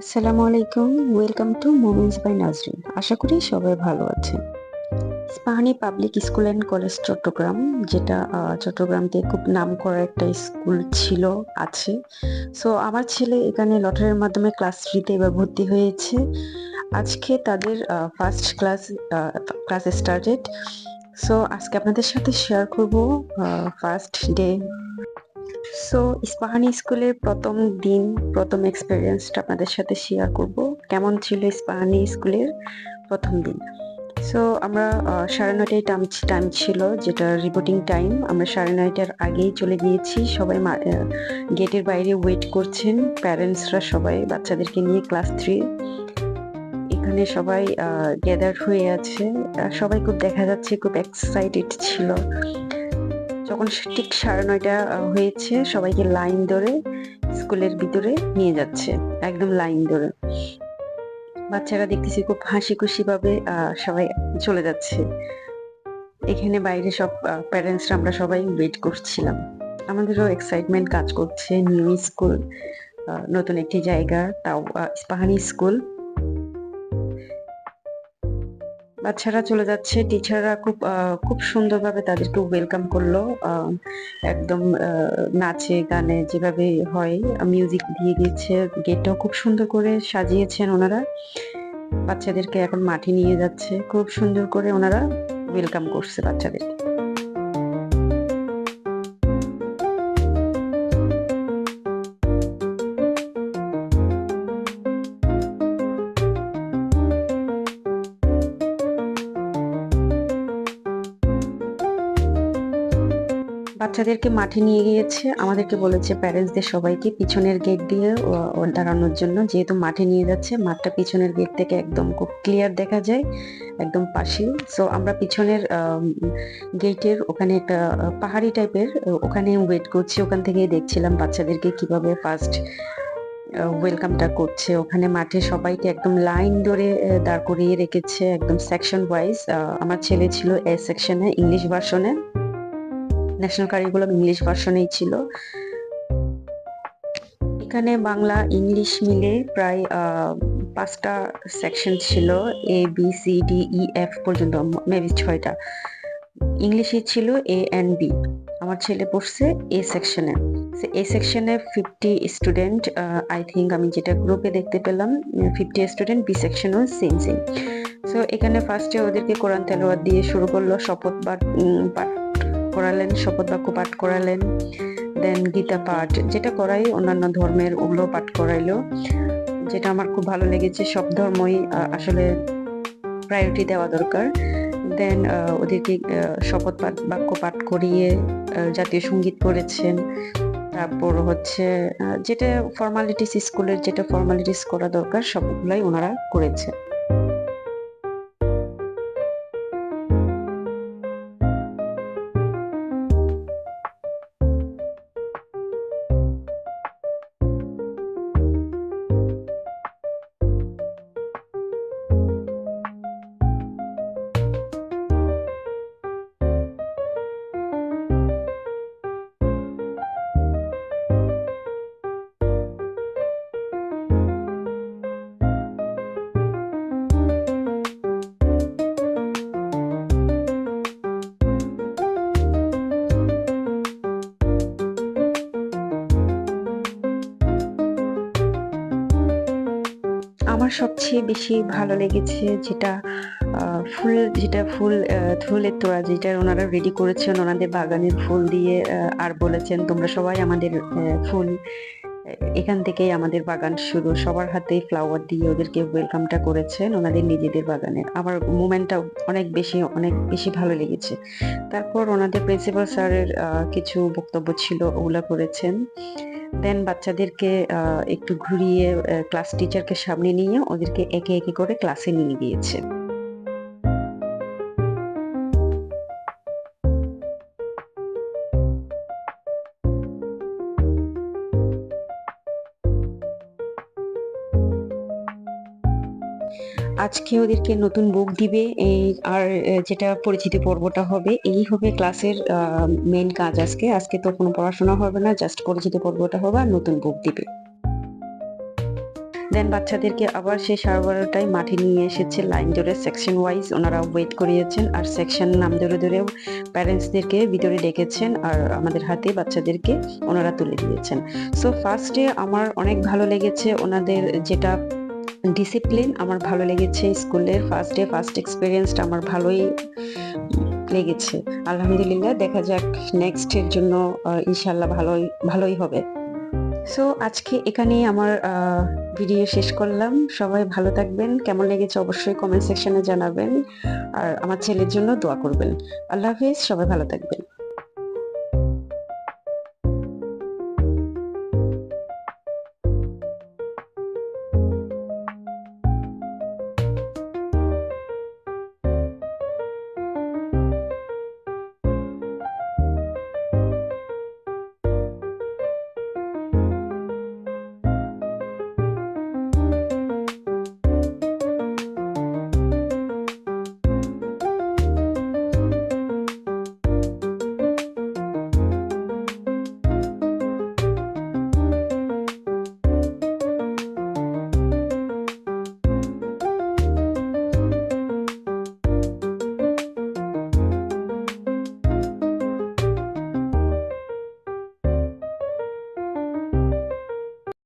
আসসালামু আলাইকুম। Welcome to moments by Nazrin. আশা করি সবাই ভালো আছেন। Ispahani public school and college Chittagong, যেটা চট্টগ্রামতে খুব নামকরা একটা স্কুল ছিল, আছে। সো আমার ছেলে এখানে লটারির মাধ্যমে ক্লাস 3 তে এবার ভর্তি হয়েছে। আজকে তাদের ফার্স্ট ক্লাস স্টার্টেড। সো আজকে আপনাদের সাথে শেয়ার করব ফার্স্ট ডে। সো ইস্পাহানি স্কুলের প্রথম দিন, প্রথম এক্সপেরিয়েন্সটা আপনাদের সাথে শেয়ার করব। কেমন ছিল ইস্পাহানি স্কুলের প্রথম দিন। সো আমরা 9:30টায় টাইম ছিল, যেটা রিপোর্টিং টাইম। আমরা 9:30টার আগেই চলে গিয়েছি। সবাই গেটের বাইরে ওয়েট করছেন, প্যারেন্টসরা সবাই বাচ্চাদেরকে নিয়ে ক্লাস 3। এখানে সবাই গ্যাদার হয়ে আছে। সবাই খুব দেখা যাচ্ছে খুব এক্সাইটেড ছিল। যখন ঠিক 9:30 হয়েছে, সবাইকে লাইন ধরে স্কুলের ভিতরে নিয়ে যাচ্ছে, একদম লাইন ধরে। বাচ্চারা দেখতেছি খুব হাসি খুশি ভাবে সবাই চলে যাচ্ছে। এখানে বাইরে সব প্যারেন্টসরা আমরা সবাই ওয়েট করছিলাম। আমাদেরও এক্সাইটমেন্ট কাজ করছে। নিউ স্কুল, নতুন একটি জায়গা, তাও ইস্পাহানি স্কুল। বাচ্চারা চলে যাচ্ছে, টিচাররা খুব সুন্দরভাবে তাদেরকে ওয়েলকাম করলো। একদম নাচে গানে যেভাবে হয়, মিউজিক দিয়ে দিয়েছে। গেটটাও খুব সুন্দর করে সাজিয়েছেন ওনারা। বাচ্চাদেরকে এখন মাঠে নিয়ে যাচ্ছে, খুব সুন্দর করে ওনারা ওয়েলকাম করছে বাচ্চাদের। বাচ্চাদেরকে মাঠে নিয়ে গিয়েছে, আমাদেরকে বলেছে প্যারেন্টসদের সবাইকে পিছনের গেট দিয়ে দাঁড়ানোর জন্য, যেহেতু মাঠে নিয়ে যাচ্ছে। মাঠটা পিছনের গেট থেকে একদম খুব ক্লিয়ার দেখা যায়, একদম পাশে। সো আমরা পিছনের গেটের ওখানে একটা পাহাড়ি টাইপের, ওখানে ওয়েট করছি। ওখান থেকে দেখছিলাম বাচ্চাদেরকে কিভাবে ফার্স্ট ওয়েলকামটা করছে। ওখানে মাঠে সবাইকে একদম লাইন ধরে দাঁড় করিয়ে রেখেছে, একদম সেকশন ওয়াইজ। আমার ছেলে ছিল এ সেকশনে, ইংলিশ ভার্সনে। ন্যাশনাল কারিকুলাম ইংলিশ ভার্সনেই ছিল। এখানে বাংলা ইংলিশ মিলে প্রায় 5টা সেকশন ছিল, A B C D E F পর্যন্ত, মেবি 6টা। ইংলিশে ছিল এ এন্ড বি। আমার ছেলে পড়ছে এ সেকশনে। এ সেকশনে 50 স্টুডেন্ট, আই থিঙ্ক, আমি যেটা গ্রুপে দেখতে পেলাম 50 স্টুডেন্ট। বি সেকশনও সেম সেম। সো এখানে ফার্স্টে ওদেরকে কোরআন তেলাওয়াত দিয়ে শুরু করলো, পাঠ করালেন, শপথ বাক্য পাঠ করালেন। দেন গীতা পাঠ, যেটা করাই অন্যান্য ধর্মের, ওগুলো পাঠ করাইলো, যেটা আমার খুব ভালো লেগেছে। সব ধর্মই আসলে প্রায়োরিটি দেওয়া দরকার। দেন ওদেরকে শপথ বাক্য পাঠ করিয়ে জাতীয় সঙ্গীত করেছেন। তারপর হচ্ছে যেটা ফর্মালিটিস, স্কুলের যেটা ফর্মালিটিস করা দরকার সবগুলাই ওনারা করেছে। আমার সবচেয়ে বেশি ভালো লেগেছে ফুলের তোড়া, যেটা ওনারা রেডি করেছেন ওনাদের বাগানের ফুল দিয়ে। আর বলেছেন তোমরা সবাই আমাদের ফুল, এখান থেকেই আমাদের বাগান শুরু। সবার হাতে ফ্লাওয়ার দিয়ে ওদেরকে ওয়েলকামটা করেছেন ওনাদের নিজেদের বাগানের। আমার মোমেন্টটা অনেক বেশি ভালো লেগেছে। তারপর ওনাদের প্রিন্সিপাল স্যারের কিছু বক্তব্য ছিল, ওগুলা করেছেন। দেন বাচ্চাদেরকে একটু ঘুরিয়ে ক্লাস টিচারকে সামনে নিয়ে ওদেরকে একে একে করে ক্লাসে নিয়ে গিয়েছে। আজকে ওদেরকে নতুন বুক দিবে, আর যেটা পরিচিতি পর্বটা হবে, এই হবে ক্লাসের মেইন কাজ। আজকে তো কোনো পড়াশোনা হবে না, জাস্ট পরিচিতি পর্বটা হবে আর নতুন বুক দিবে। দেন বাচ্চাদেরকে আবার সেই 12:30টায় মাঠে নিয়ে এসেছে লাইন ধরে সেকশন ওয়াইজ ওনারা ওয়েট করিয়েছেন, আর সেকশন নাম ধরে ধরে প্যারেন্টসদেরকে ভিতরে ডেকেছেন, আর আমাদের হাতে বাচ্চাদেরকে ওনারা তুলে দিয়েছেন। সো ফার্স্টে আমার অনেক ভালো লেগেছে ওনাদের যেটা ডিসিপ্লিন আমার ভালো লেগেছে। স্কুলের ফার্স্ট ডে ফার্স্ট এক্সপিরিয়েন্সটা আমার ভালোই লেগেছে। আলহামদুলিল্লাহ, দেখা যাক নেক্সট এর জন্য ইনশাল্লাহ ভালোই ভালোই হবে। সো আজকে এখানেই আমার ভিডিও শেষ করলাম। সবাই ভালো থাকবেন, কেমন লেগেছে অবশ্যই কমেন্ট সেকশনে জানাবেন, আর আমার ছেলের জন্য দোয়া করবেন। আল্লাহ হাফেজ, সবাই ভালো থাকবেন।